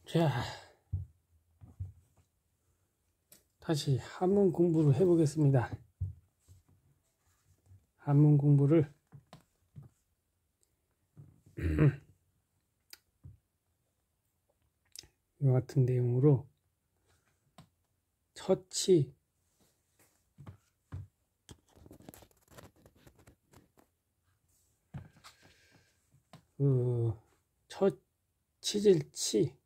자, 다시 한문 공부를 해보겠습니다. 한문 공부를 이와 같은 내용으로 처치, 치질 치,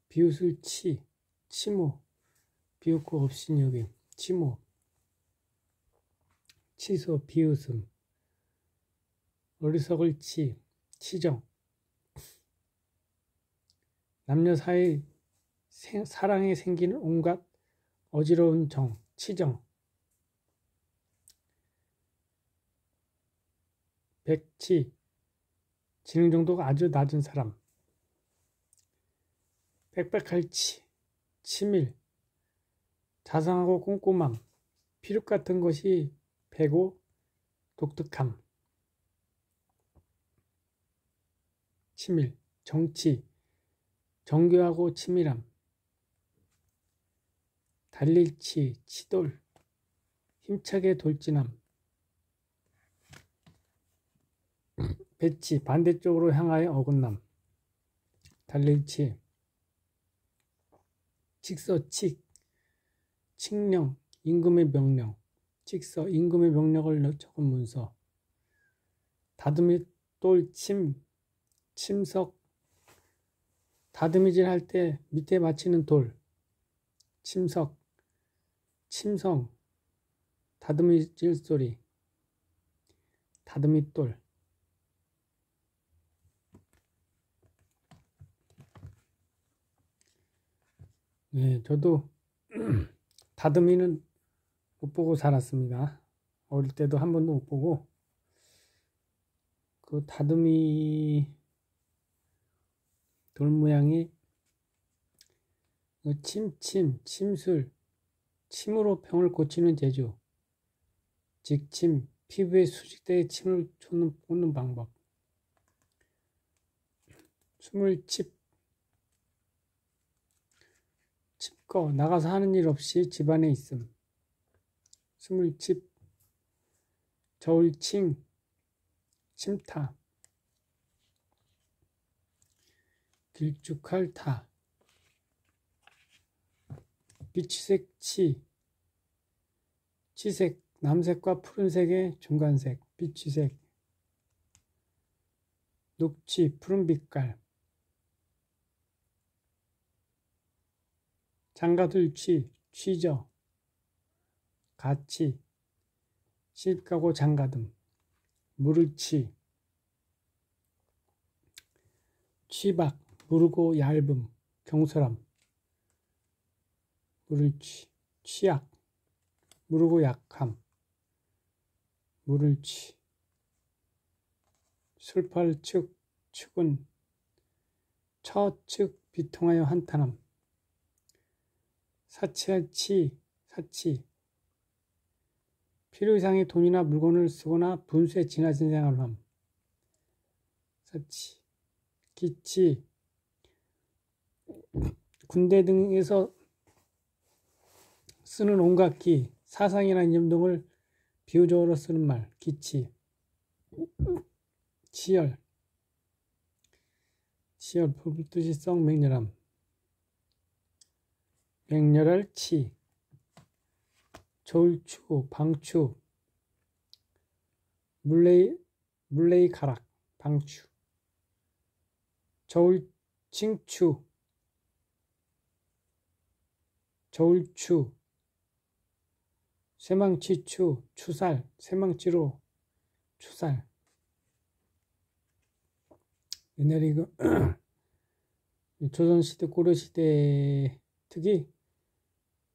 비웃을 치, 치모, 비웃고 없인 여김, 치모, 치소, 비웃음, 어리석을 치, 치정, 남녀 사이 사랑에 생기는 온갖 어지러운 정, 치정, 백치, 지능 정도가 아주 낮은 사람, 빽빽할 치, 치밀, 자상하고 꼼꼼함, 피륙 같은 것이 배고 독특함, 치밀, 정치, 정교하고 치밀함, 달릴 치, 치돌, 힘차게 돌진함, 배치, 반대쪽으로 향하여 어긋남, 달릴 치, 직서, 칙, 칙령, 임금의 명령, 직서, 임금의 명령을 적은 문서, 다듬이 똘, 침, 침석, 다듬이질 할 때 밑에 받치는 돌, 침석, 침성, 다듬이질 소리, 다듬이돌. 네, 저도 다듬이는 못 보고 살았습니다. 어릴 때도 한 번도 못 보고, 그 다듬이 돌 모양이 침술, 침으로 병을 고치는 재주, 직침, 피부에 수직되게 침을 꽂는 방법, 숨을 칩거, 나가서 하는 일 없이 집안에 있음, 숨을 저울칭, 침타, 길쭉할 타, 빛치색 치색, 남색과 푸른색의 중간색, 빛치색, 녹치, 푸른 빛깔, 장가들 취저, 가치, 시집가고 장가듬, 물을 취박, 무르고 얇음, 경솔함, 물을 취약, 무르고 약함, 물을 술팔 축은 처측 비통하여 한탄함, 사치할 사치, 필요 이상의 돈이나 물건을 쓰거나 분수에 지나친 생활을 함, 사치, 기치, 군대 등에서 쓰는 온갖 기, 사상이나 이념 등을 비유적으로 쓰는 말, 기치, 치열, 불빛이 썩 맹렬함, 맹렬할 치, 저울추, 방추, 물레이 가락, 방추, 저울칭추, 쇠망치추, 추살, 쇠망치로 추살. 옛날에 이거 조선시대, 고려시대, 특히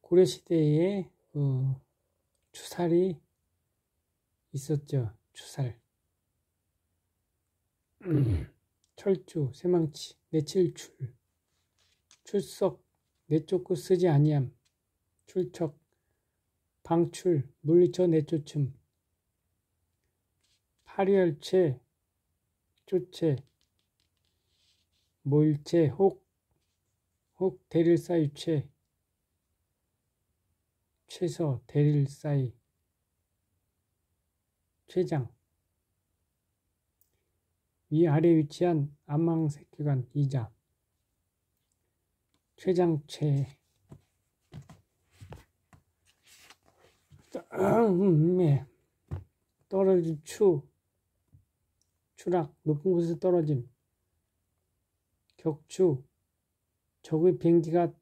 고려시대에 추살이 있었죠. 추살. 철주, 쇠망치, 내칠출, 출석, 내쫓고 쓰지 아니함, 출척, 방출, 물리쳐 내쫓음, 하리얼체, 쪼체, 모일체, 혹 대릴사유체, 최서, 대릴사이, 췌장, 위아래 위치한 안망색기관 이자, 췌장체, 떨어진 추락, 높은 곳에서 떨어짐, 격추, 적의 비행기가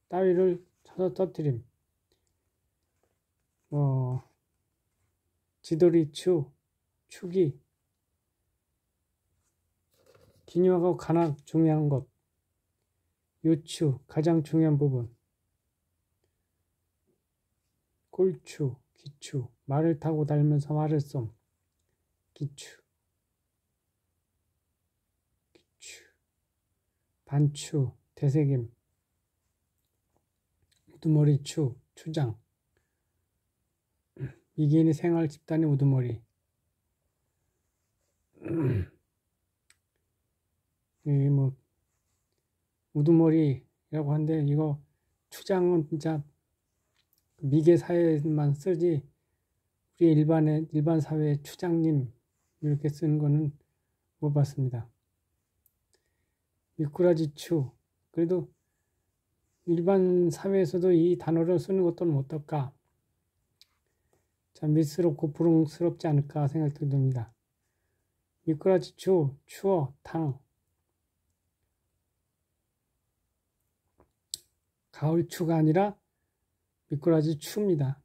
따위를 쳐서 터뜨림, 지도리 축이, 기묘하고 간악 중요한 것, 요추, 가장 중요한 부분, 꼴추, 기추, 말을 타고 달면서 말을 쏨, 기추, 반추, 되새김, 우두머리 추장, 미개인의 생활 집단의 우두머리, 우두머리라고 하는데, 이거 추장은 진짜 미개 사회에만 쓰지, 우리 일반 사회 추장님 이렇게 쓰는 거는 못 봤습니다. 미꾸라지 그래도 일반 사회에서도 이 단어를 쓰는 것도 어떨까? 참 미스럽고 부릉스럽지 않을까 생각도 듭니다. 미꾸라지 추어, 탕. 가을 추가 아니라 미꾸라지 추입니다.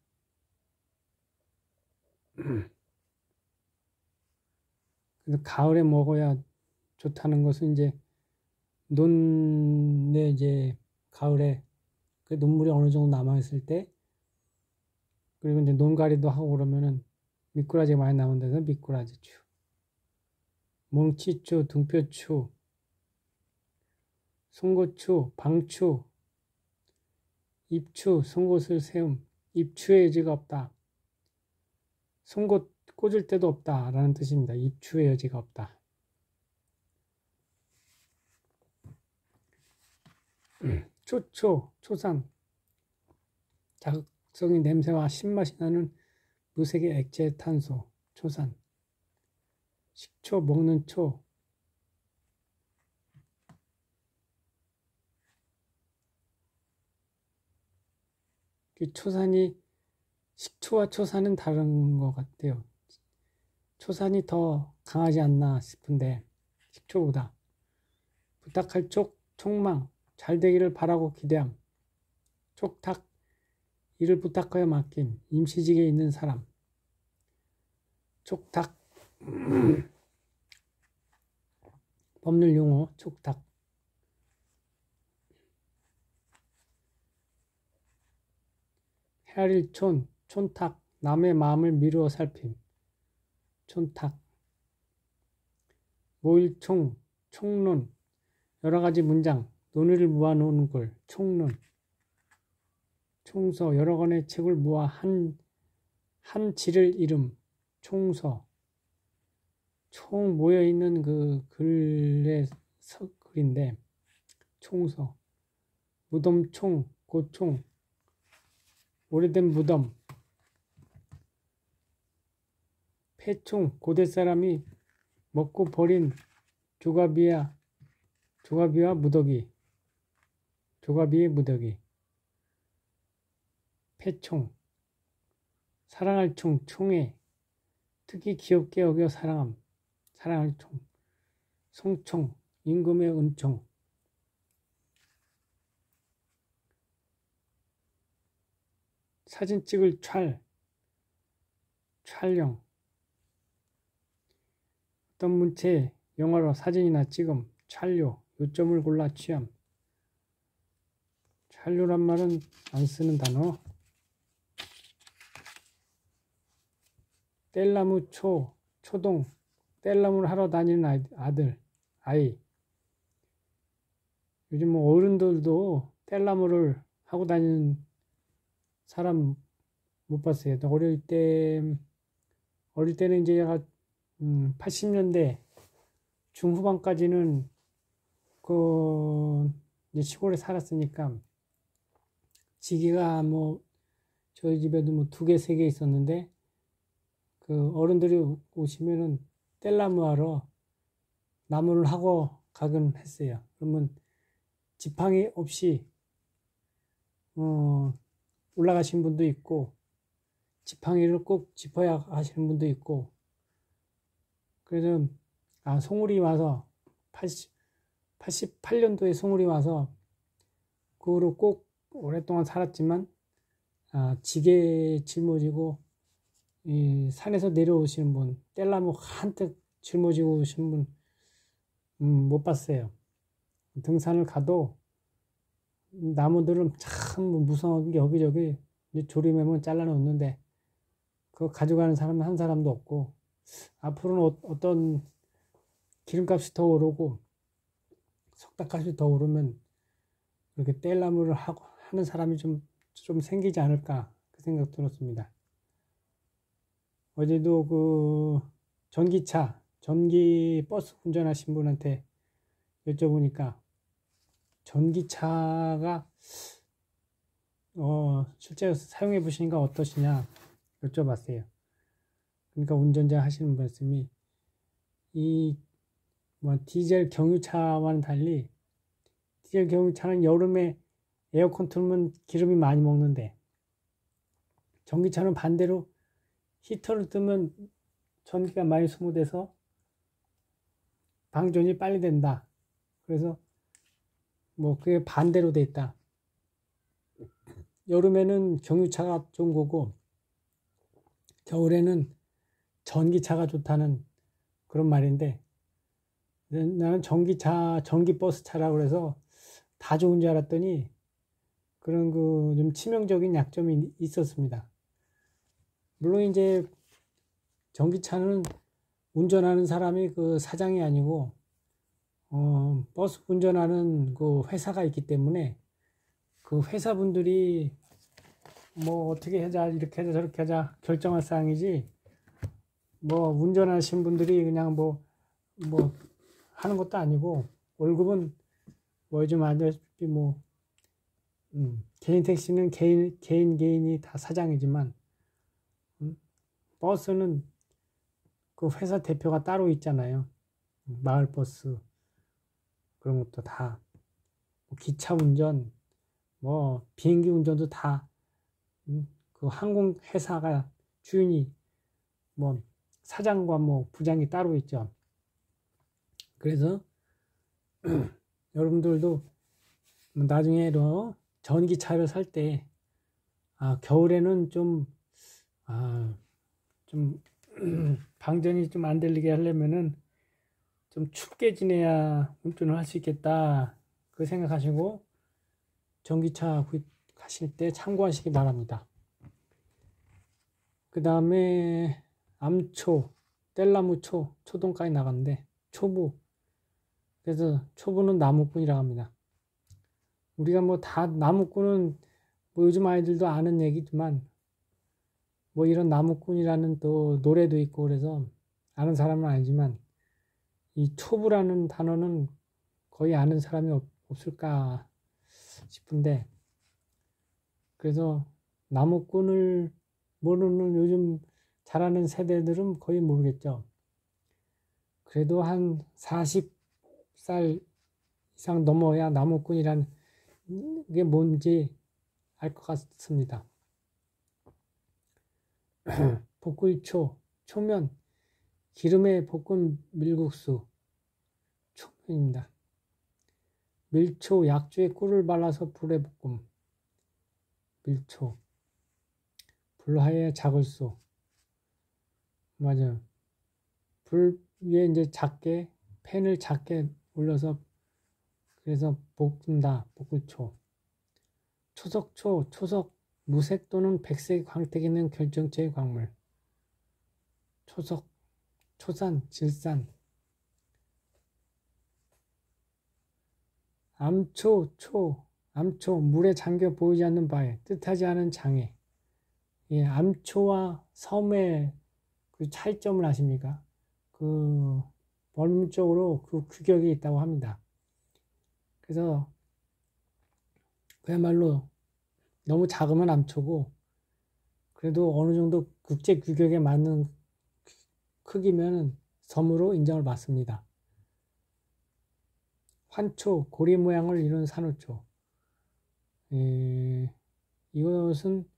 그래서 가을에 먹어야 좋다는 것은 이제 논에 이제 가을에 그 눈물이 어느 정도 남아있을 때, 그리고 이제 논가리도 하고 그러면은 미꾸라지가 많이 나온 데서 미꾸라지 추, 뭉치추, 등뼈추, 송곳추, 방추, 입추, 송곳을 세움, 입추의 여지가 없다. 송곳 꽂을 데도 없다 라는 뜻입니다. 입추의 여지가 없다. 초산, 자극적인 냄새와 신맛이 나는 무색의 액체 탄소, 초산. 식초, 먹는 초, 초산이, 식초와 초산은 다른 것 같아요. 초산이 더 강하지 않나 싶은데, 식초보다. 부탁할 촉망, 잘 되기를 바라고 기대함. 촉탁, 일을 부탁하여 맡김, 임시직에 있는 사람. 촉탁, 법률 용어, 촉탁. 헤아릴 촌탁, 남의 마음을 미루어 살핌. 촌탁. 모일 총론, 여러 가지 문장, 논의를 모아놓은 글, 총론. 총서, 여러 권의 책을 모아 한 지를 이름, 총서. 총 모여있는 그 글의 글인데, 총서. 무덤총, 고총, 오래된 무덤. 폐총, 고대 사람이 먹고 버린 조가비와 무더기. 조가비의 무더기. 폐총. 사랑할 총회. 특히 귀엽게 여겨 사랑함. 사랑할 총. 송총, 임금의 은총. 사진 찍을 촬영. 어떤 문체에 영어로 사진이나 찍음, 촬요, 요점을 골라 취함. 촬요란 말은 안 쓰는 단어. 뗄나무 초동, 뗄나무를 하러 다니는 아이. 요즘 뭐 어른들도 뗄나무를 하고 다니는 사람 못 봤어요. 어릴 때는 이제 80년대 중후반까지는 이제 시골에 살았으니까 지게가 저희 집에도 2개, 3개 있었는데 어른들이 오시면은 뗄나무 하러 나무를 하고 가곤 했어요. 그러면 지팡이 없이 올라가신 분도 있고 지팡이를 꼭 짚어야 하시는 분도 있고, 그래서 송울이 와서 88년도에 송울이 와서 그 후로 꼭 오랫동안 살았지만 지게 짊어지고 이 산에서 내려오시는 분, 뗄나무 한뜩 짊어지고 오시는 분 못 봤어요. 등산을 가도 나무들은 참 무성한 게 여기저기 조림하면 잘라놓는데 그거 가져가는 사람은 한 사람도 없고, 앞으로는 어떤 기름값이 더 오르고 석탄값이 더 오르면 이렇게 뗄나무를 하는 사람이 좀 생기지 않을까, 그 생각 들었습니다. 어제도 전기 버스 운전하신 분한테 여쭤보니까 전기차가 실제 사용해 보시니까 어떠시냐 여쭤봤어요. 그러니까 운전자 하시는 말씀이 디젤 경유차와는 달리 디젤 경유차는 여름에 에어컨 틀면 기름이 많이 먹는데 전기차는 반대로 히터를 뜨면 전기가 많이 소모돼서 방전이 빨리 된다. 그래서 그게 반대로 돼 있다. 여름에는 경유차가 좋은 거고 겨울에는 전기차가 좋다는 그런 말인데, 나는 전기버스 차라고 그래서 다 좋은 줄 알았더니 그런 좀 치명적인 약점이 있었습니다. 물론 이제 전기차는 운전하는 사람이 사장이 아니고 버스 운전하는 회사가 있기 때문에 그 회사분들이 어떻게 하자, 이렇게 하자, 저렇게 하자 결정할 사항이지, 운전하시는 분들이 그냥 하는 것도 아니고, 월급은 요즘 알다시피 개인 택시는 개인이 다 사장이지만 버스는 그 회사 대표가 따로 있잖아요. 마을버스 그런 것도 다, 기차 운전, 비행기 운전도 다 그 항공 회사가 주인이 사장과 부장이 따로 있죠. 그래서 여러분들도 나중에도 전기차를 살 때 겨울에는 좀 방전이 좀 안 들리게 하려면은 좀 춥게 지내야 운전을 할 수 있겠다, 그 생각하시고 전기차 구입하실 때 참고하시기 바랍니다. 그 다음에 암초, 뗄나무 초동까지 나갔는데 초부, 그래서 초부는 나무꾼이라고 합니다. 우리가 다 나무꾼은 요즘 아이들도 아는 얘기지만 이런 나무꾼이라는 또 노래도 있고 그래서 아는 사람은 아니지만, 이 초부라는 단어는 거의 아는 사람이 없을까 싶은데, 그래서 나무꾼을 모르는 요즘 자라는 세대들은 거의 모르겠죠. 그래도 한 40살 이상 넘어야 나무꾼이란 게 뭔지 알 것 같습니다. 볶을초, 초면, 기름에 볶은 밀국수, 초면입니다. 밀초, 약주에 꿀을 발라서 불에 볶음, 밀초. 불하에 작을소, 맞아요. 불 위에 이제 팬을 작게 올려서 그래서 볶는다, 볶을초. 초석초, 무색 또는 백색 광택이 있는 결정체의 광물. 초석, 초산, 질산. 암초, 물에 잠겨 보이지 않는 바에, 뜻하지 않은 장애. 암초와 섬의 그 차이점을 아십니까? 그 원문적으로 그 규격이 있다고 합니다. 그래서 그야말로 너무 작으면 암초고, 그래도 어느 정도 국제 규격에 맞는 크기면 섬으로 인정을 받습니다. 환초, 고리 모양을 이룬 산호초. 이것은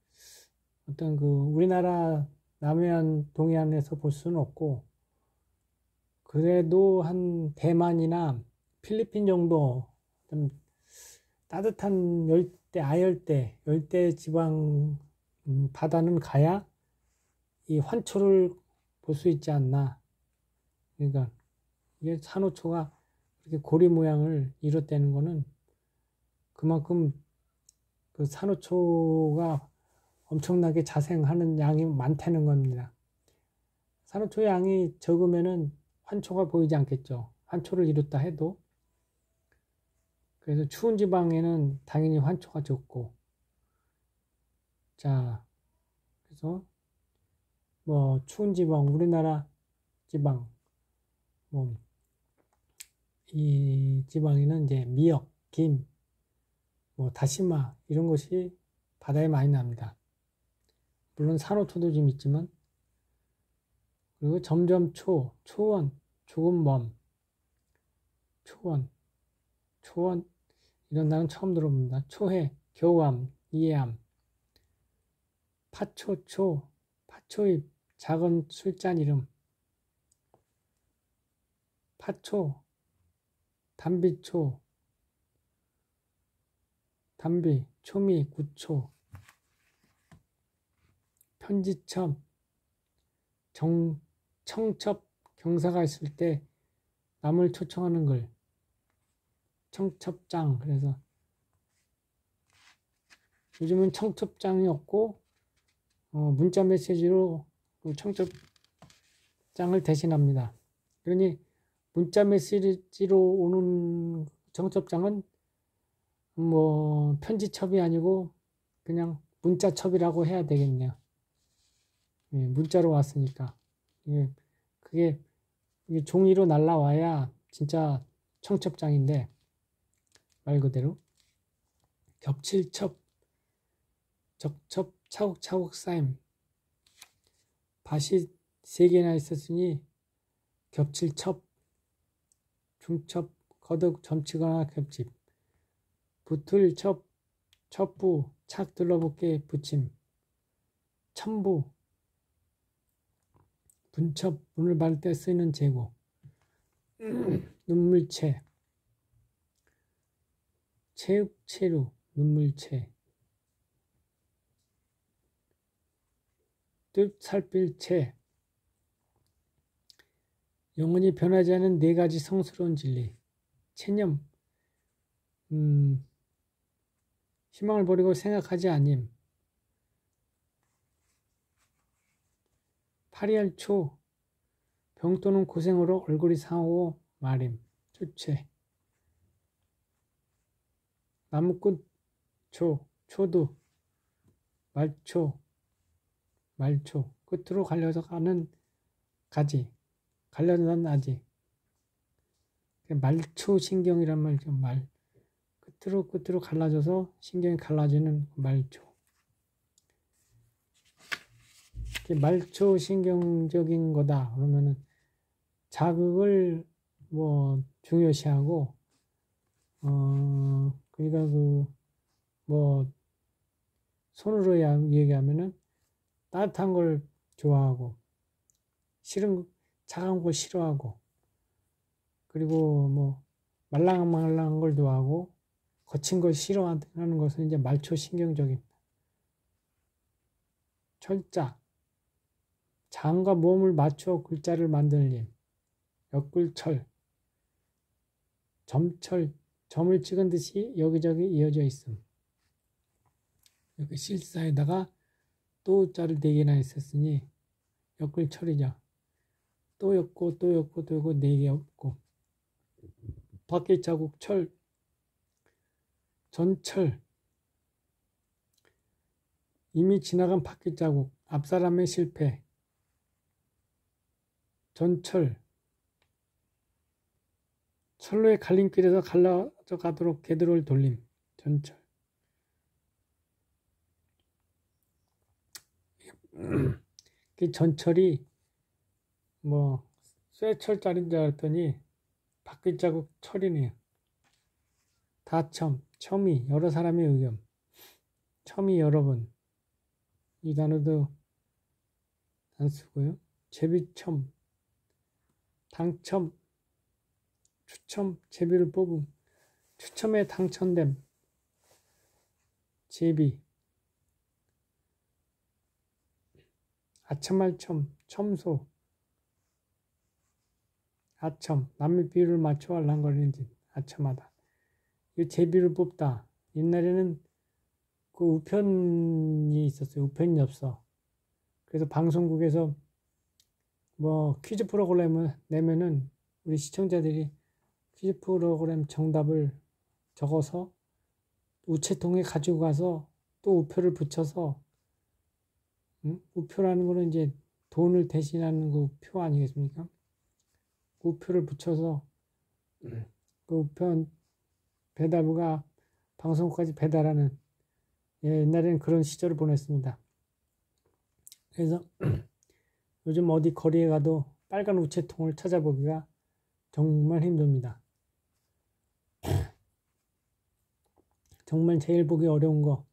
어떤 그 우리나라 남해안, 동해안에서 볼 수는 없고, 그래도 한 대만이나 필리핀 정도 좀 따뜻한 열대, 아열대, 열대 지방 바다는 가야 이 환초를 볼 수 있지 않나. 그러니까 이게 산호초가 이렇게 고리 모양을 이뤘다는 거는 그만큼 그 산호초가 엄청나게 자생하는 양이 많다는 겁니다. 산호초 양이 적으면은 환초가 보이지 않겠죠. 환초를 이뤘다 해도. 그래서 추운 지방에는 당연히 환초가 적고, 자, 그래서 뭐 추운 지방, 우리나라 지방, 뭐 이 지방에는 이제 미역, 김, 뭐 다시마 이런 것이 바다에 많이 납니다. 물론 산호초도 좀 있지만, 그리고 점점초, 초원, 조금 먼, 초원, 초원 이런 단어는 처음 들어봅니다. 초해, 교암, 이해암, 파초초, 파초잎, 작은 술잔 이름, 파초, 담비초, 담비, 초미, 구초, 편지첩, 청첩, 경사가 있을 때 남을 초청하는 글, 청첩장. 그래서 요즘은 청첩장이 없고 문자 메시지로 청첩장을 대신합니다. 그러니 문자 메시지로 오는 청첩장은 뭐 편지첩이 아니고 그냥 문자첩이라고 해야 되겠네요. 예, 문자로 왔으니까. 예, 그게 종이로 날라와야 진짜 청첩장인데, 말 그대로 겹칠첩, 적첩, 차곡차곡 쌓임. 밭이 3개나 있었으니 겹칠첩, 중첩, 거듭 점치거나 겹집. 붙을첩, 첩부, 착 둘러붙게 붙임. 첨부, 분첩, 문을 밟을 때 쓰이는 재고. 눈물채, 체육체류, 눈물채. 뜻살필채, 영원히 변하지 않은 4가지 성스러운 진리. 체념, 희망을 버리고 생각하지 않임. 파리알초, 병 또는 고생으로 얼굴이 상하고 마림. 초채. 나무꾼 초, 초두, 말초, 말초. 끝으로 갈려서 가는 가지, 갈려는 아지. 말초 신경이란 말이죠. 말. 끝으로 갈라져서 신경이 갈라지는 말초. 말초 신경적인 거다. 그러면은 자극을 뭐 중요시하고, 그러니까 뭐 손으로 얘기하면은 따뜻한 걸 좋아하고, 차가운 걸 싫어하고, 그리고 뭐 말랑말랑한 걸 좋아하고, 거친 걸 싫어하는 것은 이제 말초 신경적입니다. 철자, 장과 모음을 맞춰 글자를 만들림. 옆글철, 점철, 점을 찍은 듯이 여기저기 이어져 있음. 여기 실사에다가 또 자를 4개나 있었으니 옆글철이죠. 또 엮고 또 엮고 또 엮고 4개 엮고. 바퀴 자국 철, 전철, 이미 지나간 바퀴 자국, 앞사람의 실패. 전철, 선로의 갈림길에서 갈라져 가도록 궤도를 돌림. 전철. 그 전철이 뭐 쇠철자리인 줄 알았더니 바퀴자국 철이네요. 다첨, 첨이, 여러 사람의 의견. 첨이 여러 번. 이 단어도 안 쓰고요. 제비첨, 당첨, 추첨, 제비를 뽑음. 추첨에 당첨됨. 제비. 아첨할첨, 첨소. 아첨, 남의 비율을 맞춰 알랑거리는 짓. 아첨하다. 이 제비를 뽑다. 옛날에는 그 우편이 있었어요. 우편 엽서. 그래서 방송국에서 뭐 퀴즈 프로그램을 내면은 우리 시청자들이 퀴즈 프로그램 정답을 적어서 우체통에 가지고 가서 또 우표를 붙여서, 우표라는 거는 이제 돈을 대신하는 그 표 아니겠습니까? 우표를 붙여서 그 우편 배달부가 방송국까지 배달하는, 옛날에는 그런 시절을 보냈습니다. 그래서 요즘 어디 거리에 가도 빨간 우체통을 찾아보기가 정말 힘듭니다. 정말 제일 보기 어려운 거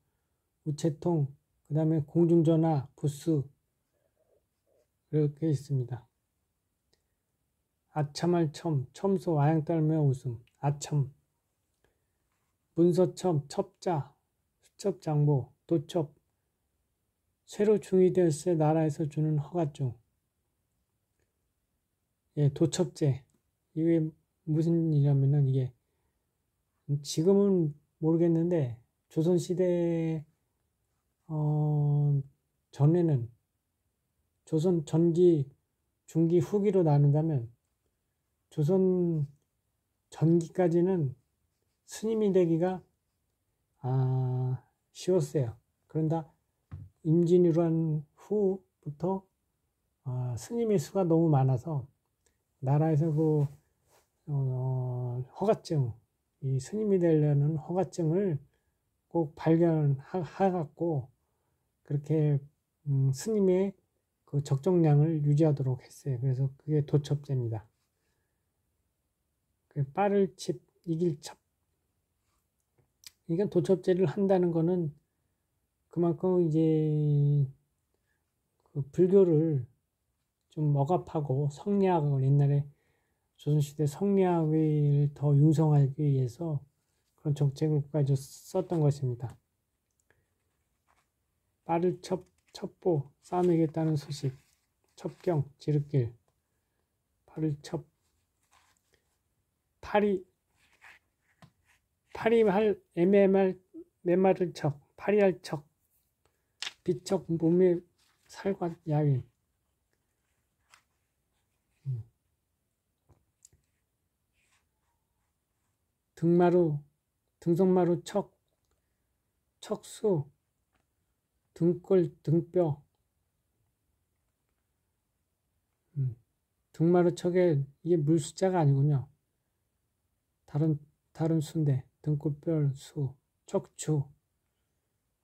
우체통, 그 다음에 공중전화 부스 이렇게 있습니다. 아첨할첨, 첨소, 아양떨며 웃음. 아첨. 문서첨, 첩자, 수첩장보, 도첩. 새로 중의되었을 나라에서 주는 허가증. 도첩제. 이게 무슨 일이냐면은 이게 지금은 모르겠는데 조선시대 전에는 조선 전기, 중기, 후기로 나눈다면 조선 전기까지는 스님이 되기가 쉬웠어요. 그런데 임진왜란 후부터 스님의 수가 너무 많아서 나라에서 그 허가증, 이 스님이 되려는 허가증을 꼭 발견해갖고 그렇게 스님의 그 적정량을 유지하도록 했어요. 그래서 그게 도첩제입니다. 그 빠를 칩, 이길 첩. 그러니까 도첩제를 한다는 거는 그만큼 이제 그 불교를 좀 억압하고 성리학을, 옛날에 조선시대 성리학을 더 융성하기 위해서 그런 정책을 가지고 썼던 것입니다. 빠를 첩보, 싸매겠다는 소식. 첩경, 지름길. 빠를 첩. 파리할, 애매말, 메마를 척. 파리할 척. 비척, 몸의 살관, 야윈. 등마루, 등성마루 척. 척수. 등골, 등뼈. 등마루 척에 이게 물숫자가 아니군요. 다른 수인데 등골뼈 수, 척추,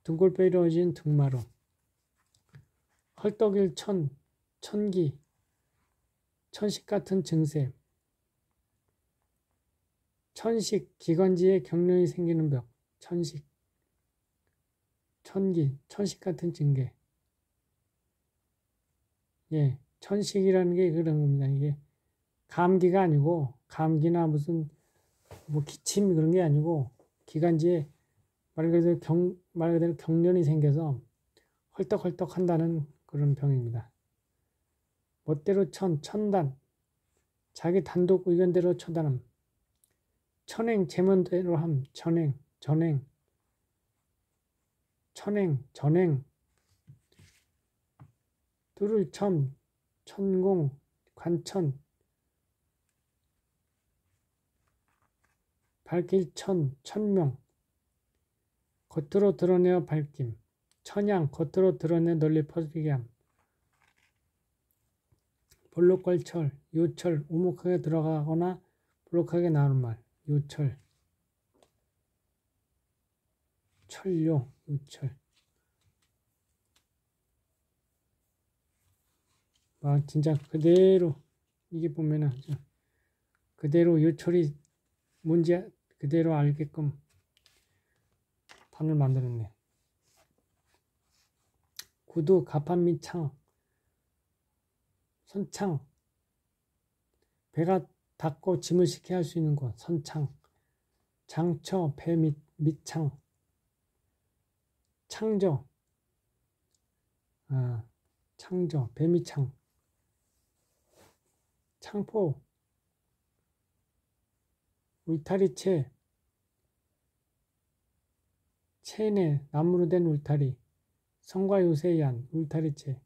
등골뼈 이루어진 등마루. 헐떡일 천기, 천식 같은 증세. 천식, 기관지에 경련이 생기는 벽. 천식, 천기, 천식 같은 징계. 천식이라는 게 그런 겁니다. 이게 감기가 아니고, 감기나 무슨 뭐 기침 그런 게 아니고, 기관지에 말 그대로 경련이 생겨서 헐떡헐떡 한다는 그런 병입니다. 멋대로 천단, 자기 단독 의견대로 처단함. 천행, 제멋대로 함. 전행, 전행. 뚫을 첨, 천공, 관천. 밝힐 천명. 겉으로 드러내어 밝힘. 천양, 겉으로 드러내 널리 퍼지게 함. 볼록걸철, 요철, 오목하게 들어가거나 볼록하게 나오는 말. 요철, 철요, 요철. 진짜 그대로 이게 보면은 그대로 요철이 뭔지 그대로 알게끔 단을 만들었네. 구두, 가판 및 창, 선창, 배가 닿고 짐을 싣게 할 수 있는 곳, 선창, 장처, 배 밑창, 창저, 창저, 배 밑창, 창포, 울타리채, 체내, 나무로 된 울타리, 성과 요새에 한 울타리채,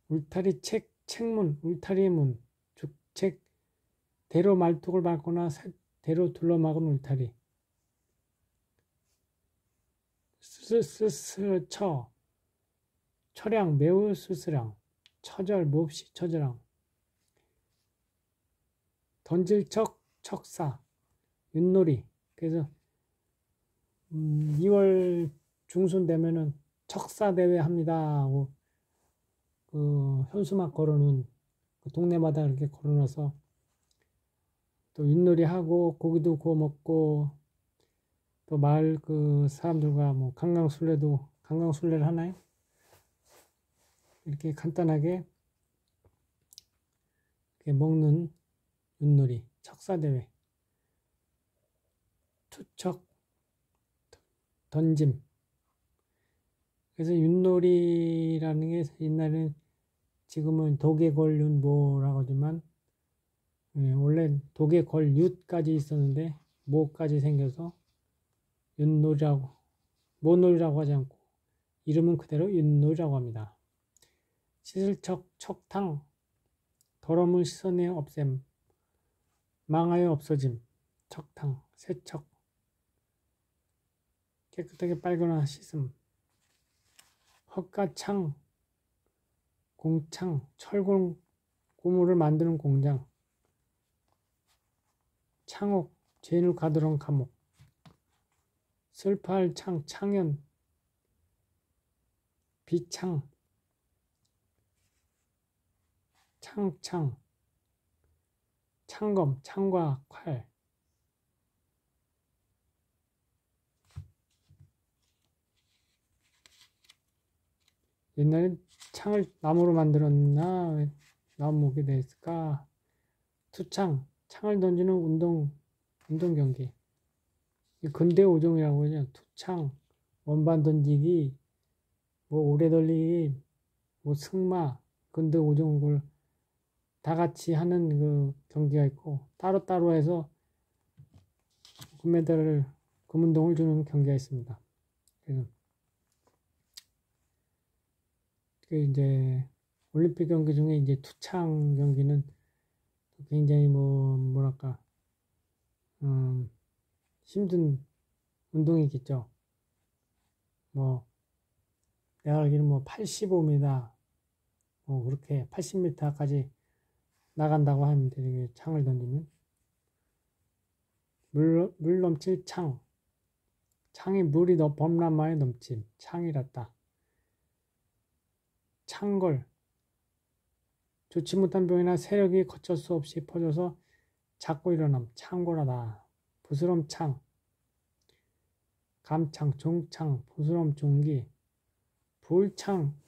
울타리책, 책문, 울타리의 문, 죽책, 대로 말뚝을 밟거나 대로 둘러막은 울타리, 스스처, 처량, 매우 스스량, 처절, 몹시 처절랑, 던질 척, 척사, 윷놀이. 그래서 2월 중순 되면은 척사 대회 합니다 하고 그 현수막 걸어놓은 그 동네마다 이렇게 걸어놔서 또 윷놀이 하고 고기도 구워 먹고 또 마을 그 사람들과 뭐 강강술래를 하나요? 이렇게 간단하게 이렇게 먹는 윷놀이, 척사 대회, 투척, 던짐. 그래서 윷놀이라는 게 옛날에는 지금은 도개걸윷모라고 하지만 원래 도개걸윷까지 있었는데 모까지 생겨서 윷놀이라고 모놀이라고 하지 않고 이름은 그대로 윷놀이라고 합니다. 씻을 척, 척탕, 더러움을 씻어내 없앰, 망하여 없어짐, 척탕, 세척, 깨끗하게 빨거나 씻음, 헛가창, 공창, 철골 고무를 만드는 공장, 창옥, 죄인을 가두는 감옥, 슬퍼할 창, 창연, 비창, 창창, 창검, 창과 칼, 옛날엔 창을 나무로 만들었나 왜 나무게 됐을까? 투창, 창을 던지는 운동 경기. 근대 오종이라고 하죠. 투창, 원반 던지기, 뭐 오래 돌리기, 뭐 승마, 근대 오종 걸 다 같이 하는 그 경기가 있고 따로따로 해서 금메달을 금운동을 주는 경기가 있습니다. 그래서 그 이제 올림픽 경기 중에 이제 투창 경기는 굉장히 뭐랄까 힘든 운동이겠죠. 뭐 내가 알기로는 뭐 85m 뭐 그렇게 80m까지 나간다고 하는데 이게 창을 던지면 물 넘칠 창, 창이 물이 범람하여 넘침, 창이랐다. 창걸, 좋지 못한 병이나 세력이 거칠 수 없이 퍼져서 자꾸 일어남, 창걸하다. 부스럼 창, 감창, 종창, 부스럼 종기, 불창,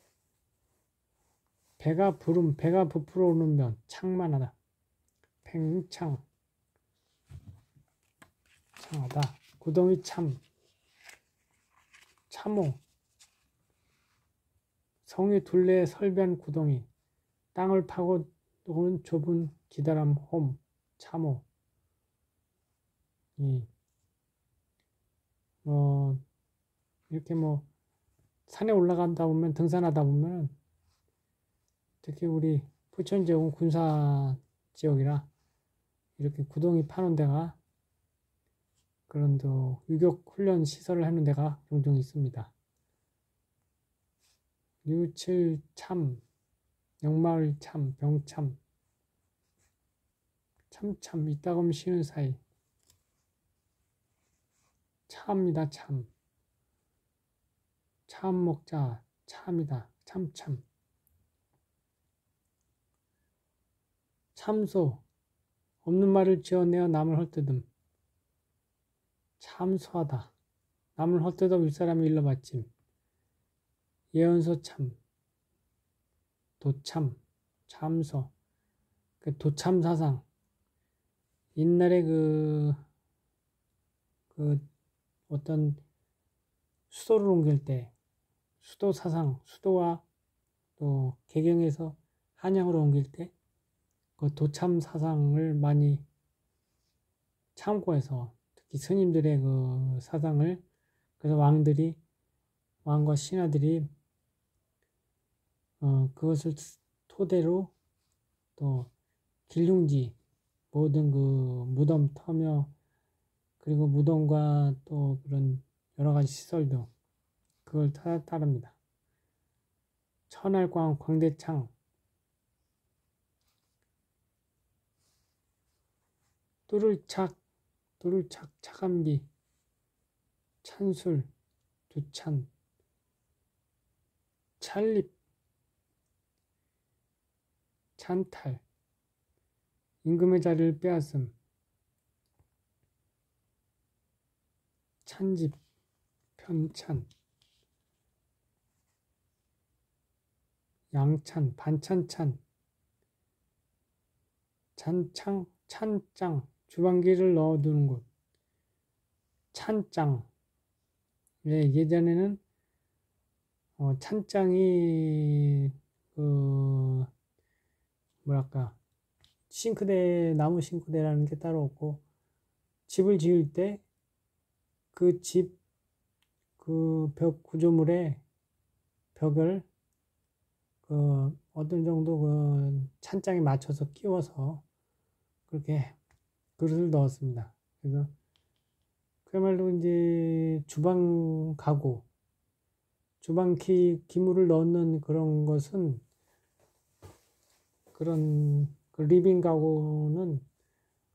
배가 부풀어 오는 면, 창만하다. 팽창, 창하다. 구덩이 참, 참호, 성의 둘레에 설비한 구덩이, 땅을 파고 오는 좁은 기다람 홈, 참호. 이렇게 뭐 산에 올라간다 보면 등산하다 보면 특히 우리 부천 지역은 군사 지역이라 이렇게 구덩이 파는 데가 그런 또 유격 훈련 시설을 하는 데가 종종 있습니다. 류칠참, 역마을 참, 병참, 참참, 이따금 쉬는 사이. 참입니다, 참. 참 먹자, 참이다, 참참. 참소, 없는 말을 지어내어 남을 헐뜯음. 참소하다, 남을 헐뜯어 윗사람이 일러바침. 예언서 참, 도참, 참소, 그 도참 사상. 옛날에 그 어떤 수도를 옮길 때, 수도 사상, 수도와 또 개경에서 한양으로 옮길 때, 그 도참 사상을 많이 참고해서, 특히 스님들의 그 사상을, 그래서 왕과 신하들이, 그것을 토대로 또 길흉지, 모든 그 무덤 터며, 그리고 무덤과 또 그런 여러 가지 시설도 그걸 따릅니다. 천할광, 광대창, 뚜를착, 차감비, 찬술, 두찬, 찰립, 찬탈, 임금의 자리를 빼앗음, 찬집, 편찬, 양찬, 반찬찬, 찬창, 찬짱, 주방기를 넣어두는 곳, 찬짱. 예, 예전에는 찬짱이 그 뭐랄까 싱크대, 나무 싱크대라는 게 따로 없고, 집을 지을 때 그 집 그 벽 구조물에 벽을 그 어떤 정도 그 찬장에 맞춰서 끼워서 그렇게 그릇을 넣었습니다. 그래서 그야말로 이제 주방 가구, 주방 기물을 넣는 그런 것은, 그런 그 리빙 가구는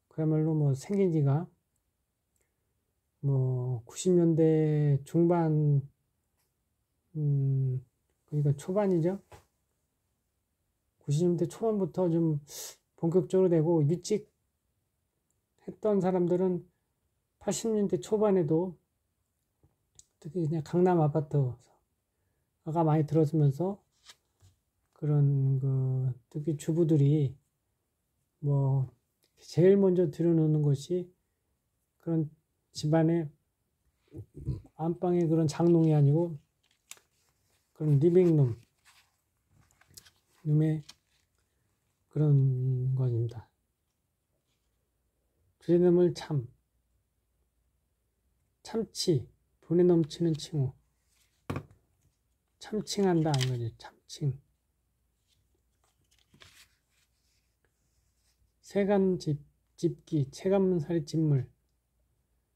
그야말로 뭐 생긴 지가 뭐 90년대 중반, 그러니까 초반이죠. 90년대 초반부터 좀 본격적으로 되고, 일찍 했던 사람들은 80년대 초반에도 특히 그냥 강남 아파트가 많이 들어서면서 그런 그 특히 주부들이 뭐 제일 먼저 들여놓는 것이 그런 집안의 안방의 그런 장롱이 아니고 그런 리빙룸 룸의 그런 것입니다. 주제넘을 참, 참치, 분에 넘치는 칭호, 참칭한다 이거죠. 참칭. 세간집, 집기, 체감살이 집물,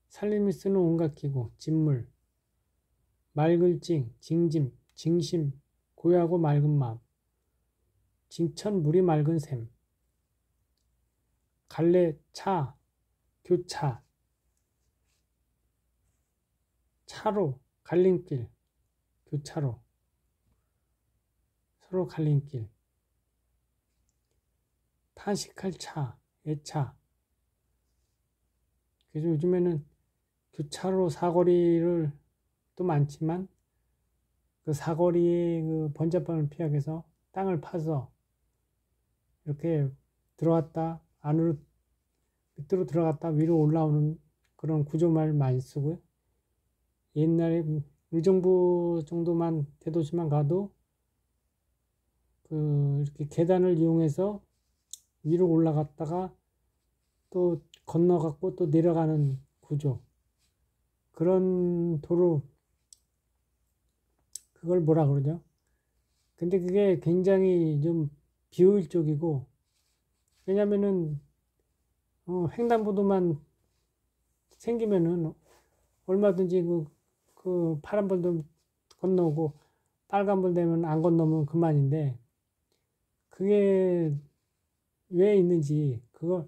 살림이 쓰는 온갖 기구, 집물, 맑을찡, 징짐, 징심, 고요하고 맑은 마음, 징천 물이 맑은 샘, 갈래 차, 교차, 차로, 갈림길, 교차로, 서로 갈림길, 탄식할 차, 애차. 그래서 요즘에는 교차로 사거리를 또 많지만, 그 사거리의 그 번잡함을 피하기 위해서 땅을 파서 이렇게 들어갔다 안으로 밑으로 들어갔다 위로 올라오는 그런 구조말 많이 쓰고요. 옛날에 의정부 정도만 대도시만 가도 그 이렇게 계단을 이용해서 위로 올라갔다가 또 건너갔고 또 내려가는 구조, 그런 도로, 그걸 뭐라 그러죠? 근데 그게 굉장히 좀 비효율적이고, 왜냐면은 횡단보도만 생기면은 얼마든지 그 파란불도 건너고 빨간불 되면 안 건너면 그만인데, 그게 왜 있는지, 그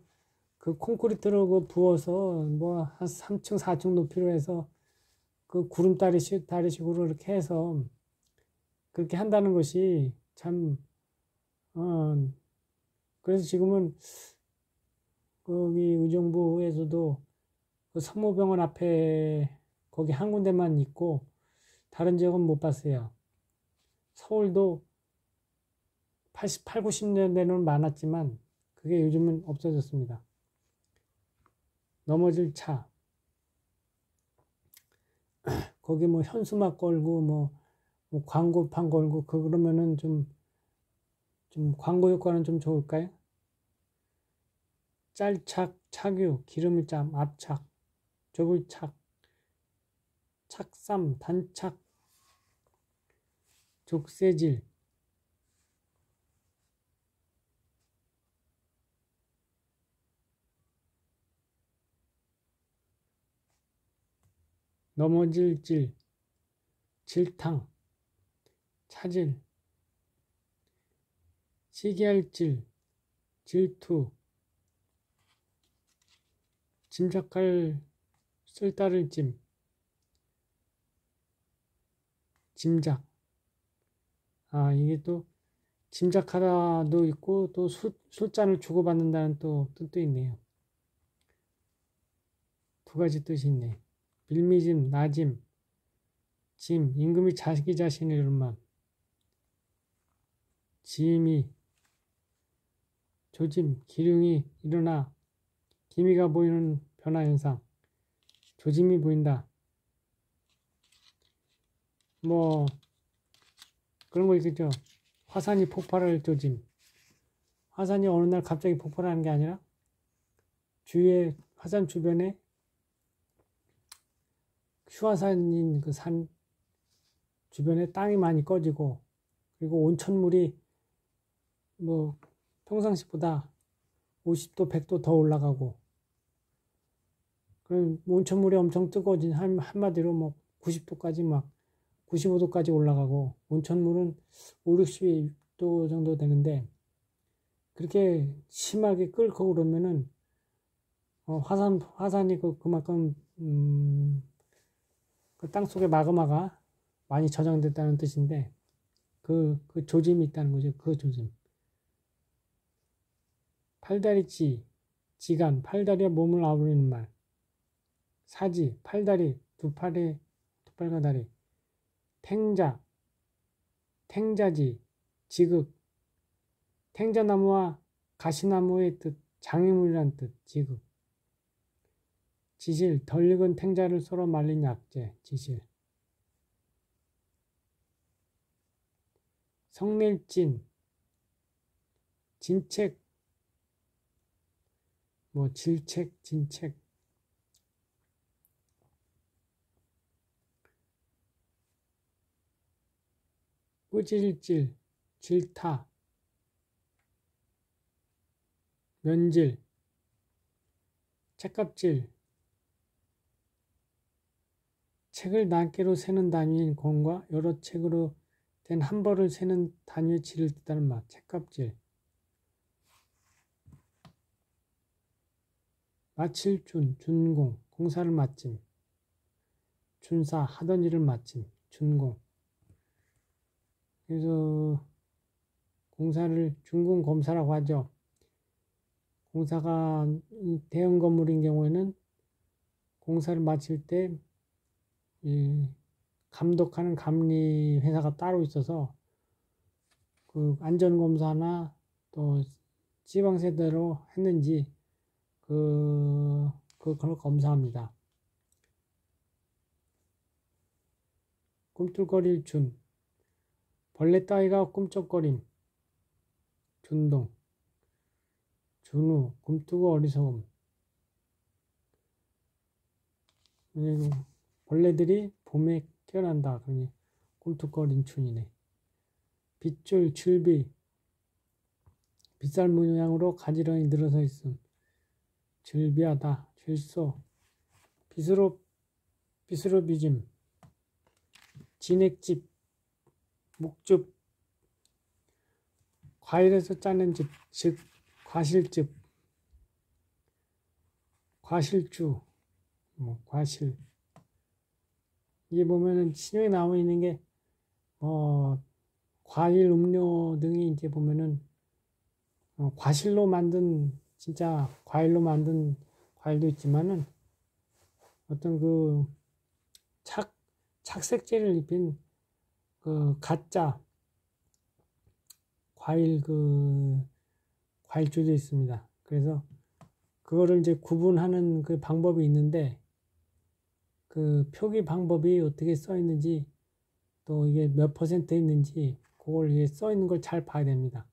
콘크리트로 그 부어서 뭐 한 3층, 4층 높이로 해서 그 다리식으로 이렇게 해서 그렇게 한다는 것이 참, 어, 그래서 지금은 거기 의정부에서도 그 성모병원 앞에 거기 한 군데만 있고 다른 지역은 못 봤어요. 서울도 88, 90년대는 많았지만 그게 요즘은 없어졌습니다. 넘어질 차, 거기 뭐 현수막 걸고 뭐 광고판 걸고 그러면은 좀 광고 효과는 좀 좋을까요? 짤착, 착유, 기름을짬, 압착, 좁을착, 착삼, 단착, 족쇄질, 넘어질 질, 질탕, 차질, 시기할 질, 질투, 짐작할 쓸다를 짐, 짐작. 아, 이게 또 짐작하다도 있고 또 술잔을 주고받는다는 또 뜻도 있네요. 두 가지 뜻이 있네. 빌미짐, 나짐, 짐, 임금이 자기 자신을 이룬 맘. 지임이, 조짐, 기륭이 일어나 기미가 보이는 변화 현상. 조짐이 보인다. 뭐 그런 거 있겠죠. 화산이 폭발할 조짐. 화산이 어느 날 갑자기 폭발하는 게 아니라 주위에 화산 주변에 휴화산인 그 산 주변에 땅이 많이 꺼지고 그리고 온천물이 뭐 평상시보다 50도, 100도 더 올라가고 그럼 온천물이 엄청 뜨거워진 한마디로 뭐 90도까지 막 95도까지 올라가고 온천물은 5, 60도 정도 되는데 그렇게 심하게 끓고 그러면은 화산이 그만큼 그 땅속에 마그마가 많이 저장됐다는 뜻인데 그 조짐이 있다는 거죠. 그 조짐. 팔다리치, 지간, 팔다리와 몸을 아우르는 말. 사지, 팔다리, 두 팔과 다리. 탱자, 탱자지, 지극. 탱자나무와 가시나무의 뜻, 장애물이란 뜻, 지극. 지실, 덜 익은 탱자를 썰어 말린 약재, 지실. 성밀진, 진책, 뭐 질책, 진책. 꾸질질, 질타, 면질, 책갑질, 책을 낱개로 세는 단위인 권과 여러 책으로 된 한 벌을 세는 단위의 질을 뜻하는 말, 책갑질. 마칠 준, 준공, 공사를 마침. 준사, 하던 일을 마침, 준공. 그래서 공사를 준공 검사라고 하죠. 공사가 대형 건물인 경우에는 공사를 마칠 때 감독하는 감리 회사가 따로 있어서 그 안전검사나 또 지방세대로 했는지 그걸 검사합니다. 꿈틀거릴 준, 벌레 따위가 꿈쩍거림, 준동, 준우, 꿈뜨고 어리석음. 벌레들이 봄에 깨어난다. 그러니 꿈틀거린 춘이네. 빗줄, 줄비, 빗살 모양으로 가지런히 늘어서 있음. 줄비하다, 줄소, 빗으로 빚음, 진액집, 목줍, 과일에서 짜는 즙, 즉 과실즙, 과실주, 과실. 이게 보면은 신형에 나와 있는 게 과일, 음료 등이 이제 보면은 과실로 만든 진짜 과일로 만든 과일도 있지만은 어떤 그 착색제를 입힌 그 가짜 과일주도 있습니다. 그래서 그거를 이제 구분하는 그 방법이 있는데 그 표기 방법이 어떻게 써 있는지 또 이게 몇 퍼센트 있는지 그걸 이게 써 있는 걸 잘 봐야 됩니다.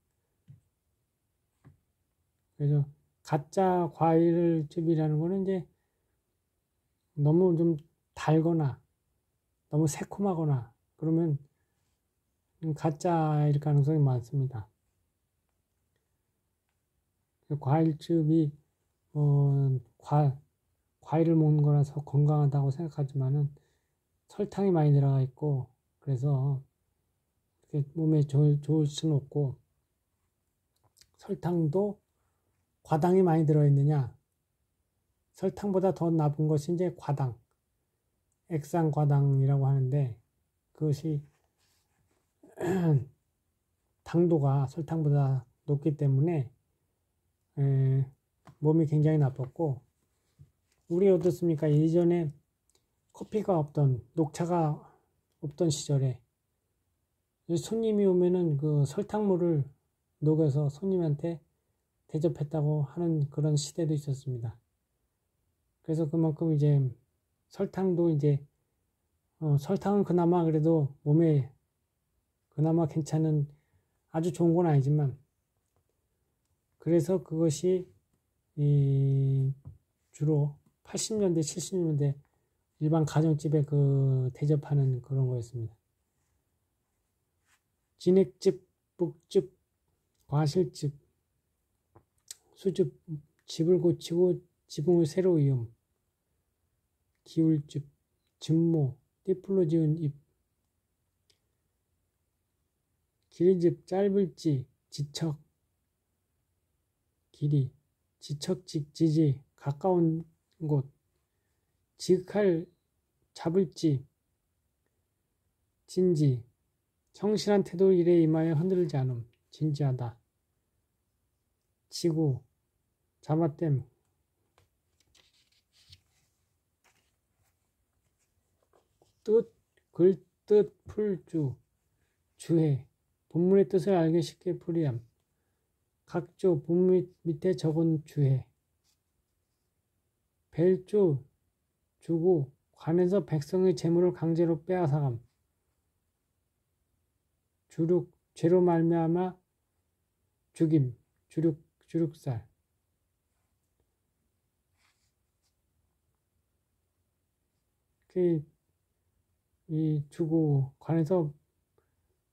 그래서 가짜 과일즙이라는 거는 이제 너무 좀 달거나 너무 새콤하거나 그러면 가짜일 가능성이 많습니다. 과일즙이 과일을 먹는 거라서 건강하다고 생각하지만은 설탕이 많이 들어가 있고 그래서 몸에 좋을 수는 없고 설탕도 과당이 많이 들어있느냐 설탕보다 더 나쁜 것이 이제 과당 액상과당이라고 하는데 그것이 당도가 설탕보다 높기 때문에 몸이 굉장히 나빴고 우리 어떻습니까? 예전에 커피가 없던 녹차가 없던 시절에 손님이 오면은 그 설탕물을 녹여서 손님한테 대접했다고 하는 그런 시대도 있었습니다. 그래서 그만큼 이제 설탕도 이제 설탕은 그나마 그래도 몸에 그나마 괜찮은 아주 좋은 건 아니지만 그래서 그것이 주로 80년대 70년대 일반 가정집에 그 대접하는 그런 거였습니다. 진액즙, 묵즙, 과실즙, 수즙, 즙을 고치고 지붕을 새로 이음, 기울즙, 즙모, 띠풀로 지은 잎, 길즙, 짧을지, 지척, 길이, 지척직, 지지, 가까운 곳, 지극할, 잡을지, 진지, 성실한 태도 일에 임하여 흔들지 않음, 진지하다, 지구, 잡아댐, 뜻, 글뜻, 풀주, 주해, 본문의 뜻을 알기 쉽게 풀이함, 각조, 본문 밑에 적은 주해, 벨주, 주고, 관에서 백성의 재물을 강제로 빼앗아감, 주륙, 죄로 말미암아 죽임, 주륙살, 이 주고, 관에서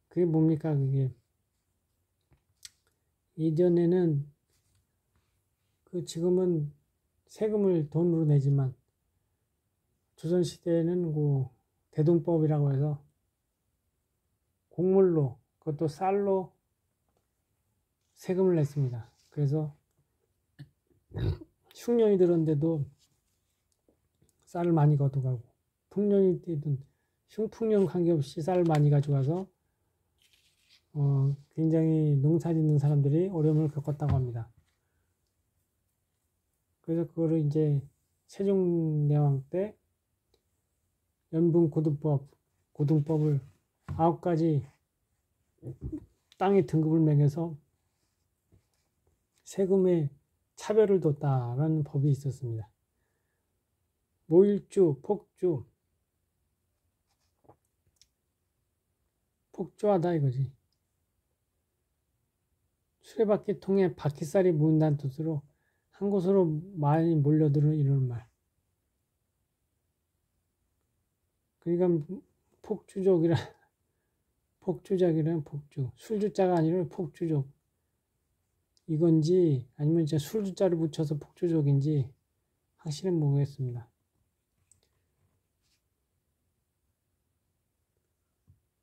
그게 뭡니까, 그게. 이전에는 지금은 세금을 돈으로 내지만 조선시대에는 그 대동법이라고 해서 곡물로 그것도 쌀로 세금을 냈습니다. 그래서 흉년이 들었는데도 쌀을 많이 가져가고 풍년이 뛰든 흉풍년 관계없이 쌀을 많이 가져가서 굉장히 농사 짓는 사람들이 어려움을 겪었다고 합니다. 그래서 그거를 이제 세종대왕 때 연분고등법을 9가지 땅의 등급을 매겨서 세금에 차별을 뒀다라는 법이 있었습니다. 모일주, 폭주하다 이거지. 수레바퀴 통에 바퀴살이 모인다는 뜻으로 한 곳으로 많이 몰려드는 이런 말. 그러니까 폭주적이란 폭주. 술주자가 아니라 폭주적. 이건지 아니면 진짜 술주자를 붙여서 폭주적인지 확실은 모르겠습니다.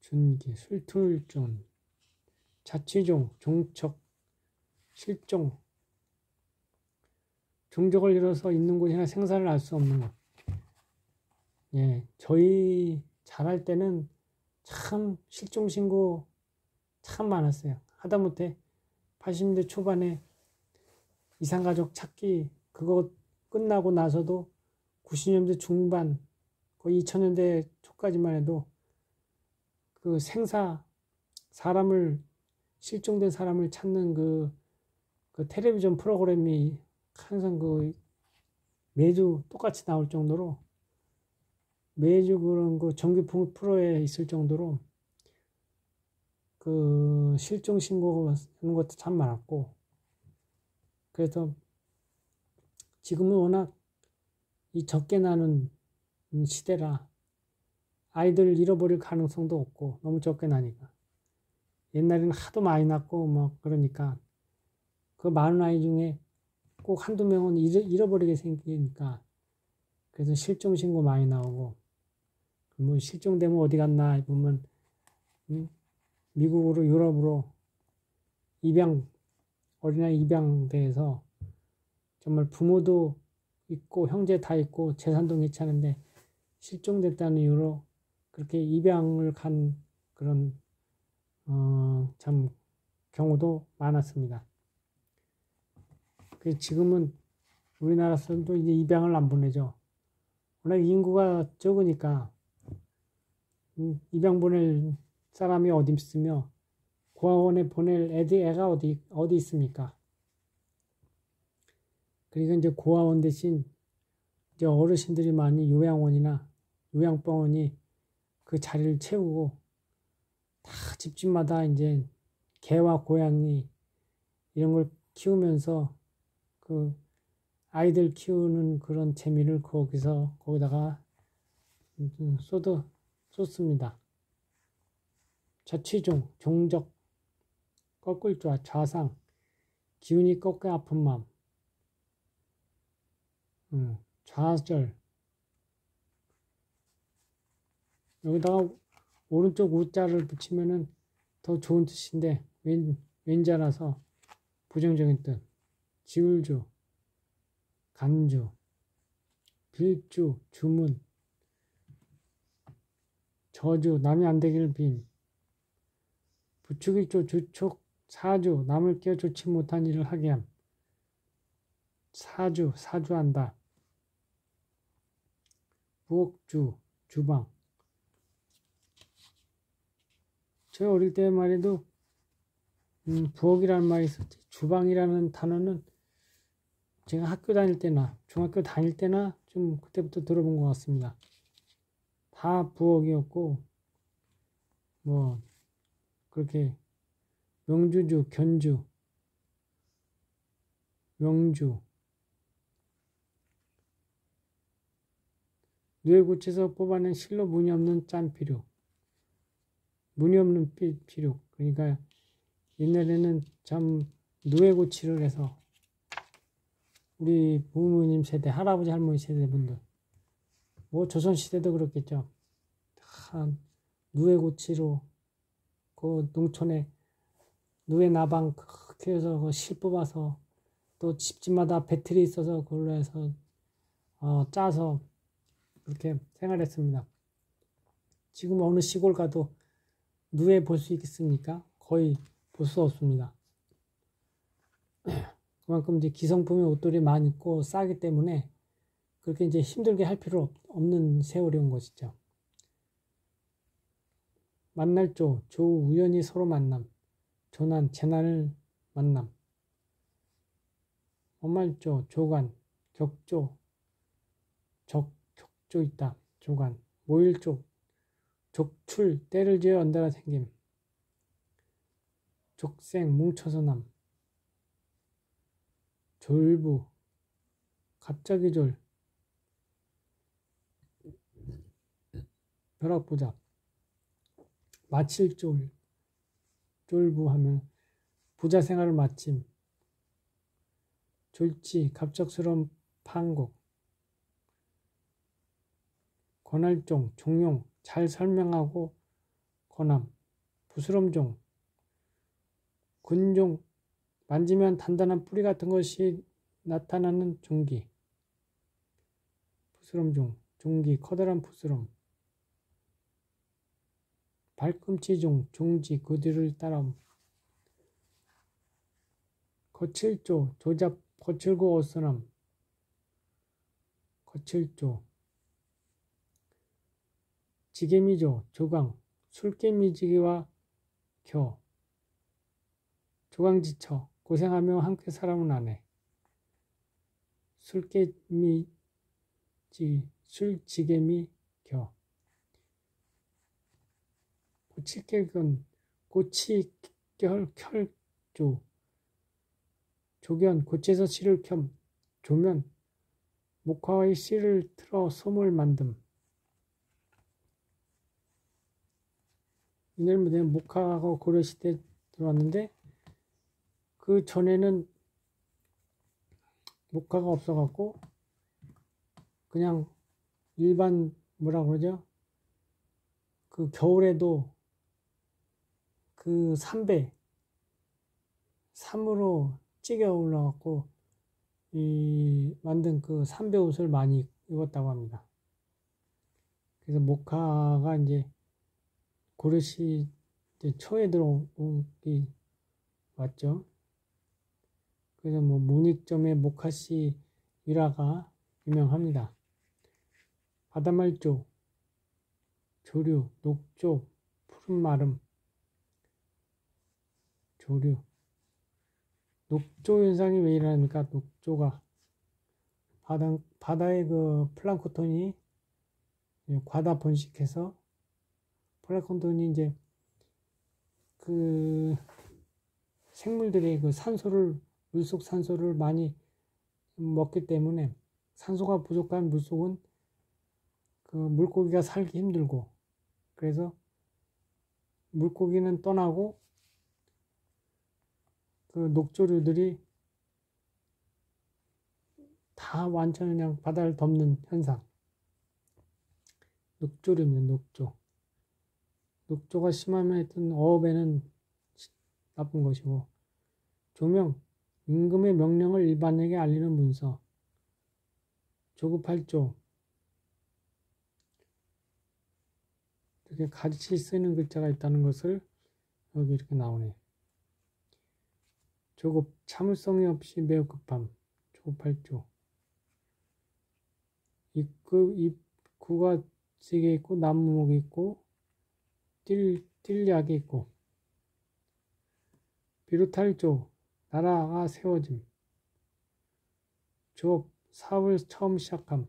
준기, 술툴존, 자취종, 종척, 실종, 종족을 잃어서 있는 곳이나 생사를 알 수 없는 것. 예, 저희 잘할 때는 참 실종신고 참 많았어요. 하다못해 80년대 초반에 이상가족 찾기 그거 끝나고 나서도 90년대 중반, 거의 2000년대 초까지만 해도 그 실종된 사람을 찾는 그 텔레비전 프로그램이 항상 매주 똑같이 나올 정도로 매주 그런 정규 프로에 있을 정도로 그 실종 신고하는 것도 참 많았고, 그래서 지금은 워낙 이 적게 나는 시대라 아이들 잃어버릴 가능성도 없고 너무 적게 나니까. 옛날에는 하도 많이 낳고 뭐 그러니까 그 많은 아이 중에 꼭 한두 명은 잃어버리게 생기니까, 그래서 실종 신고 많이 나오고, 뭐 실종되면 어디 갔나 보면 미국으로 유럽으로 어린아이 입양돼서 정말 부모도 있고 형제 다 있고 재산도 괜찮은데 실종됐다는 이유로 그렇게 입양을 간 그런 참 경우도 많았습니다. 지금은 우리나라 사람도 이제 입양을 안 보내죠. 워낙 인구가 적으니까 입양 보낼 사람이 어디 있으며 고아원에 보낼 애가 어디 있습니까? 그러니까 이제 고아원 대신 이제 어르신들이 많이 요양원이나 요양병원이 그 자리를 채우고 다 집집마다 이제 개와 고양이 이런 걸 키우면서 그 아이들 키우는 그런 재미를 거기다가 쏟습니다. 자취종, 종적, 꺾을 좌상, 기운이 꺾여 아픈 마음, 좌절. 여기다가 오른쪽 우자를 붙이면은 더 좋은 뜻인데 왼자라서 부정적인 뜻. 지울주, 간주, 빌주, 주문, 저주, 남이 안 되기를 빈, 부축일조, 주촉, 사주, 남을 끼워 좋지 못한 일을 하게 함. 사주한다. 부엌주, 주방. 제가 어릴 때만 해도 부엌이라는 말이 있었지. 주방이라는 단어는 제가 학교 다닐 때나 중학교 다닐 때나 좀 그때부터 들어본 것 같습니다. 다 부엌이었고 뭐 그렇게 명주주, 견주, 명주, 뇌구치에서 뽑아낸 실로 무늬 없는 짠피륙, 무늬 없는 피륙. 그러니까 옛날에는 참 누에고치를 해서 우리 부모님 세대, 할아버지 할머니 세대 분들, 뭐 조선시대도 그렇겠죠. 다 누에고치로 그 농촌에 누에 나방 그렇게 해서 그 실 뽑아서 또 집집마다 배틀이 있어서 그걸로 해서 짜서 그렇게 생활했습니다. 지금 어느 시골 가도 누에 볼 수 있겠습니까? 거의 볼 수 없습니다. 그만큼 이제 기성품의 옷들이 많이 있고 싸기 때문에 그렇게 이제 힘들게 할 필요 없는 세월이 온 것이죠. 만날 조, 우연히 서로 만남, 조난, 재난을 만남. 엄말조, 조관, 격조, 격조 있다, 조관. 모일조, 족출, 때를 지어 연달아 생김. 족생, 뭉쳐서 남. 졸부, 갑자기 졸. 벼락부자. 마칠 졸부하면 부자 생활을 마침. 졸지, 갑작스러운 판국. 권할종, 종용, 잘 설명하고 권함. 부스럼종, 근종, 만지면 단단한 뿌리 같은 것이 나타나는 종기. 부스럼종, 종기, 커다란 부스럼. 발꿈치종, 종지, 그 뒤를 따라옴. 거칠조, 조잡, 거칠고 어선함. 거칠조. 지게미조, 조강, 술개미지기와 겨. 조강지처, 고생하며 함께 살아온 아내. 술지개미, 겨. 고치결근, 고치결결조. 조견, 고치에서 씨를 겸. 조면, 목화의 씨를 틀어 솜을 만듦. 이날무대는 목화가 고려시대 들어왔는데 그 전에는 목화가 없어갖고 그냥 일반 뭐라 그러죠? 그 겨울에도 그 삼으로 찌개 올라갖고 이 만든 그 삼배 옷을 많이 입었다고 합니다. 그래서 목화가 이제 고려시 초에 들어오기 왔죠. 그래서 뭐 문익점의 목화씨 일화가 유명합니다. 바다말조, 조류, 녹조, 푸른마름, 조류. 녹조 현상이 왜 일어납니까? 녹조가 바다의 그 플랑크톤이 과다 번식해서 플랑크톤이 이제 그 생물들이 그 물속 산소를 많이 먹기 때문에 산소가 부족한 물속은 그 물고기가 살기 힘들고 그래서 물고기는 떠나고 그 녹조류들이 다 완전 그냥 바다를 덮는 현상. 녹조류입니다. 녹조. 녹조가 심하면 하여튼 어업에는 나쁜 것이고 조명, 임금의 명령을 일반에게 알리는 문서. 조급할조. 이렇게 같이 쓰는 글자가 있다는 것을 여기 이렇게 나오네. 조급, 참을성이 없이 매우 급함. 조급할조. 입구가 3개 있고 나무목이 있고 띨약이 있고 비롯할조, 나라가 세워짐. 조업, 사업을 처음 시작함.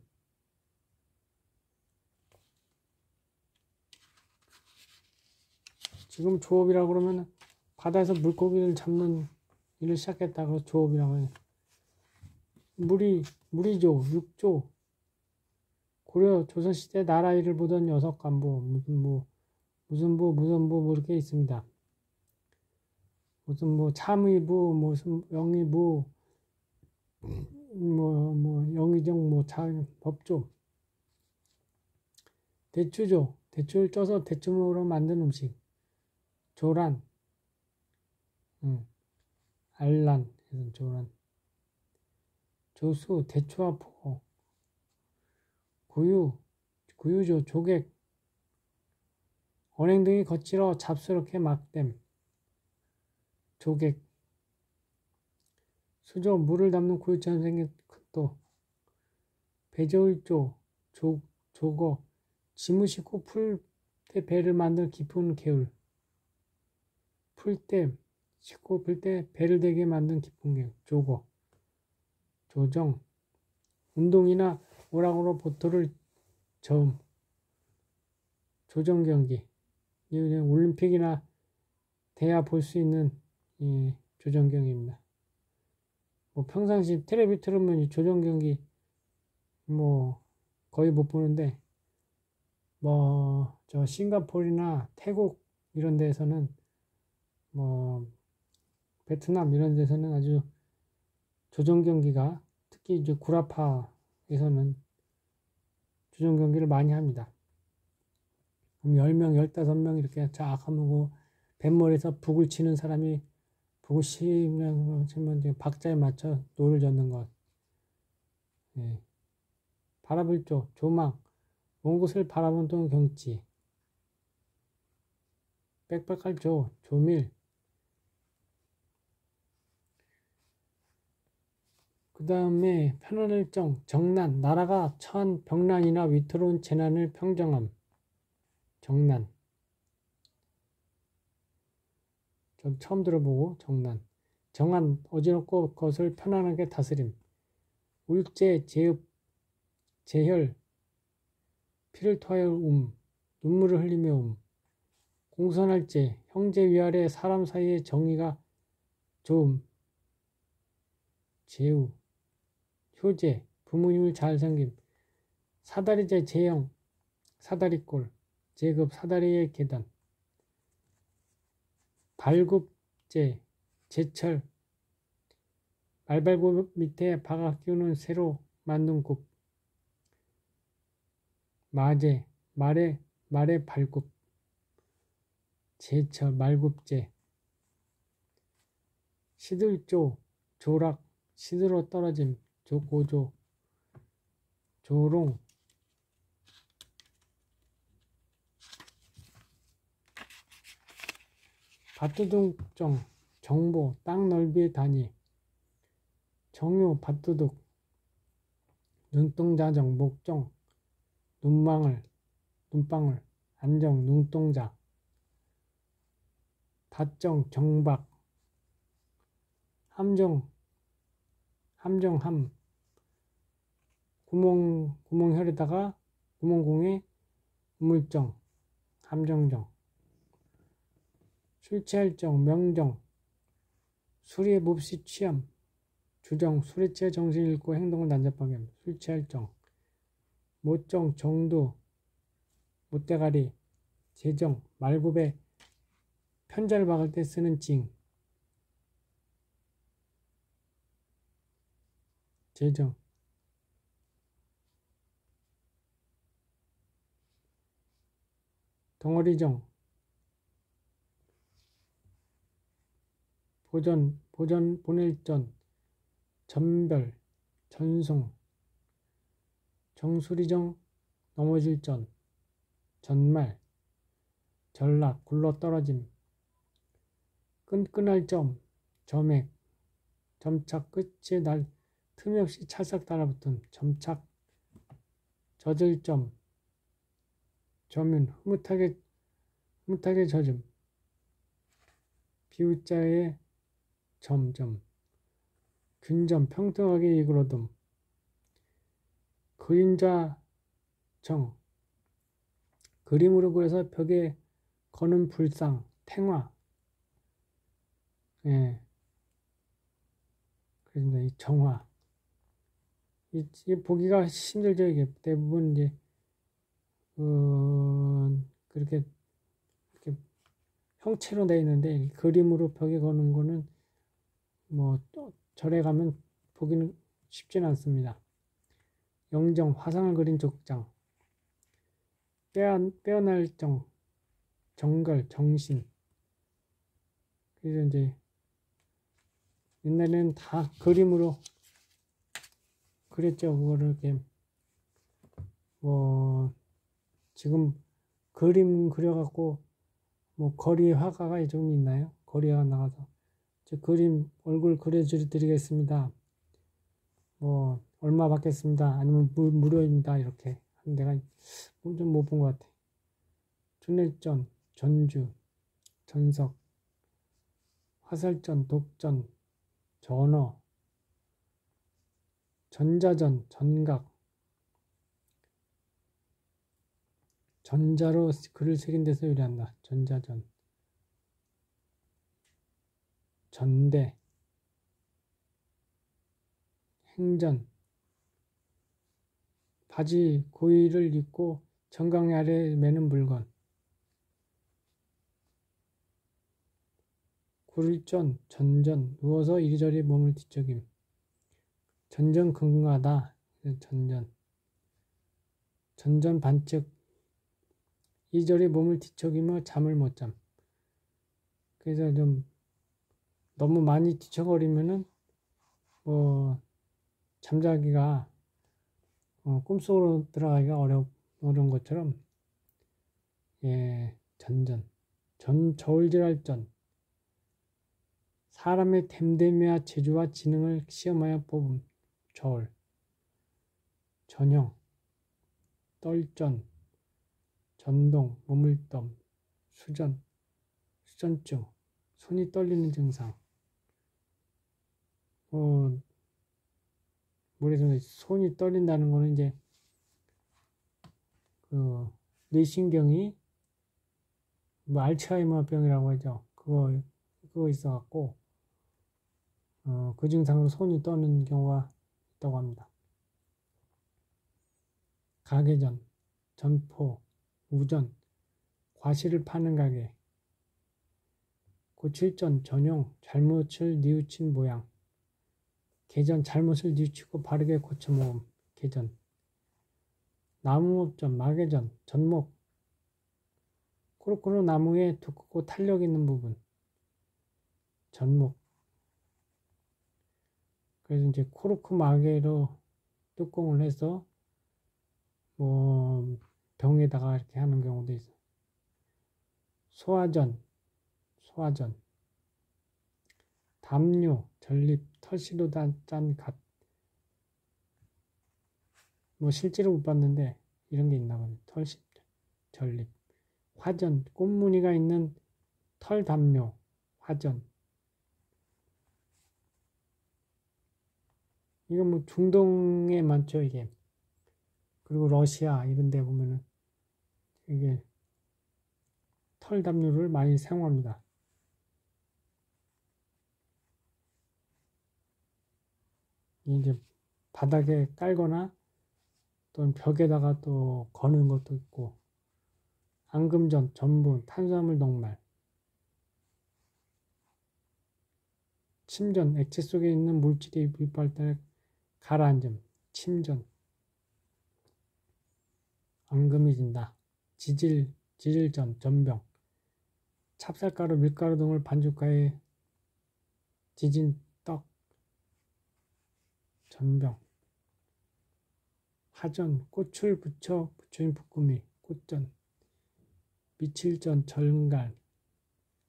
지금 조업이라고 그러면 바다에서 물고기를 잡는 일을 시작했다고 조업이라고 해요. 무리조, 육조. 고려 조선시대 나라 일을 보던 6간부, 무슨 부 이렇게 있습니다. 무슨 참의부, 무슨 영의부, 영의정, 법조. 대추조, 대추를 쪄서 대추목으로 만든 음식. 조란, 알란, 조란. 조수, 대추와 포. 구유조, 조객. 언행 등이 거칠어 잡스럽게 막댐. 조객. 수조, 물을 담는 구유처럼 생긴 큰도. 배저울조, 조거. 짐을 싣고 풀때 배를 만든 깊은 개울. 풀때 싣고 풀 때 배를 대게 만든 깊은 개울. 조거. 조정. 운동이나 오락으로 보토를 저음. 조정경기. 올림픽이나 돼야 볼 수 있는 조정경기입니다. 평상시 텔레비 틀으면 이 조정경기 거의 못 보는데 저 싱가포르나 태국 이런 데서는 베트남 이런 데서는 아주 조정경기가 특히 이제 구라파에서는 조정경기를 많이 합니다. 그럼 10명, 15명 이렇게 쫙 하면 뱃머리에서 북을 치는 사람이 보고 싶으면 박자에 맞춰 노를 젓는 것. 예. 바라볼 조망, 먼 곳을 바라보는 경치. 빽빽할 조밀. 그 다음에 편안할 정난, 나라가 처한 병난이나 위태로운 재난을 평정함. 정난. 좀 처음 들어보고 정난. 정한, 어지럽고 그것을 편안하게 다스림. 울제, 제읍, 제혈, 피를 토하여 눈물을 흘리며 공손할 제, 형제 위아래 사람 사이의 정의가 좋음. 제우, 효제, 부모님을 잘 섬김. 사다리제, 제형, 사다리꼴, 제급, 사다리의 계단. 발굽제, 제철, 말발굽 밑에 박아 끼우는 새로 만든 굽. 마제, 말의 발굽. 제철, 말굽제. 시들조, 조락, 시들어 떨어짐. 조고조, 조롱. 밭두둑정, 정보, 땅 넓이의 단위. 정요, 밭두둑. 눈동자정, 목정, 눈방울, 안정, 눈동자. 닷정, 정박. 함정, 함. 구멍혈에다가 구멍공에 우물정, 함정정. 술 취할 정, 명정. 술에 몹시 취함. 주정, 술에 취해 정신을 잃고 행동을 난잡하게 함. 술 취할 정. 못정, 정도, 못대가리. 제정, 말굽에 편자를 박을 때 쓰는 징. 제정. 덩어리정. 보낼 전. 전별, 전송. 정수리정, 넘어질 전. 전말, 전락, 굴러떨어짐. 끈끈할 점, 점액. 점착, 끝에 날 틈이 없이 찰싹 달라붙은 점착. 젖을 점, 점은 흐뭇하게 젖음. 비우자의 점점. 균점, 평등하게 이끌어둠. 그림자 정, 그림으로 그려서 벽에 거는 불상, 탱화. 예. 그래서 이 정화. 이 보기가 힘들죠. 이게 대부분 이제 그렇게 이렇게 형체로 되어 있는데 그림으로 벽에 거는 거는 뭐 절에 가면 보기는 쉽지는 않습니다. 영정, 화상을 그린 족장. 빼어날 정, 정걸, 정신. 그래서 이제 옛날에는 다 그림으로 그랬죠. 그거를 이렇게 뭐 지금 그림 그려갖고 뭐 거리 화가가 좀 있나요? 거리가 나가서 저 그림 얼굴 그려드리겠습니다. 뭐 얼마 받겠습니다. 아니면 무료입니다. 이렇게 하는 데가 좀 못 본 것 같아. 춘nel전, 전주, 전석, 화살전, 독전, 전어, 전자전, 전각. 전자로 글을 새긴 데서 유래한다. 전자전. 전대. 행전. 바지 고의를 입고 정강이 아래 매는 물건. 굴전, 전전. 누워서 이리저리 몸을 뒤척임. 전전긍긍하다. 전전. 전전 반측. 이리저리 몸을 뒤척이며 잠을 못 잠. 그래서 좀 너무 많이 뒤척거리면은 뭐 잠자기가 꿈속으로 들어가기가 어려운 것처럼 예, 저울질할 사람의 됨됨이와 재주와 지능을 시험하여 뽑음 저울 전형 떨전 전동 모물덤 수전증 손이 떨리는 증상 머리에서 손이 떨린다는 거는 이제 그 뇌신경이 뭐 알츠하이머 병이라고 하죠. 그거 있어갖고 그 증상으로 손이 떠는 경우가 있다고 합니다. 가게전, 전포, 우전, 과실을 파는 가게, 고칠전, 전용, 잘못을 뉘우친 모양, 개전, 잘못을 뉘우치고 바르게 고쳐먹음, 개전, 나무업전, 마개전, 전목, 코르코르 나무에 두껍고 탄력 있는 부분, 전목. 그래서 이제 코르크 마개로 뚜껑을 해서 뭐 병에다가 이렇게 하는 경우도 있어. 소화전, 담요, 전립, 털씨로 짠 갓. 뭐 실제로 못 봤는데 이런 게 있나 보네. 털씨, 전립, 화전, 꽃무늬가 있는 털 담요, 화전. 이거 뭐 중동에 많죠, 이게. 그리고 러시아 이런 데 보면은 이게 털 담요를 많이 사용합니다. 이제 바닥에 깔거나 또는 벽에다가 또 거는 것도 있고 앙금전, 전분, 탄수화물 녹말, 침전, 액체 속에 있는 물질이 밀도할 때 가라앉음, 침전, 앙금이 진다, 지질전, 전병, 찹쌀가루, 밀가루 등을 반죽하여 지진 떡, 전병, 화전, 꽃을 부처인 볶음이, 꽃전, 미칠전, 절갈,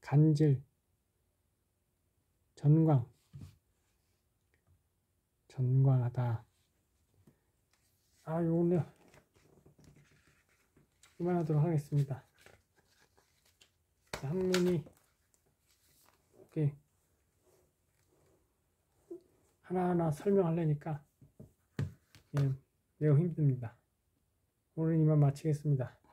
간질, 전광하다. 오늘 그만하도록 하겠습니다. 한문이 이렇게 하나하나 설명하려니까 매우 힘듭니다. 오늘 이만 마치겠습니다.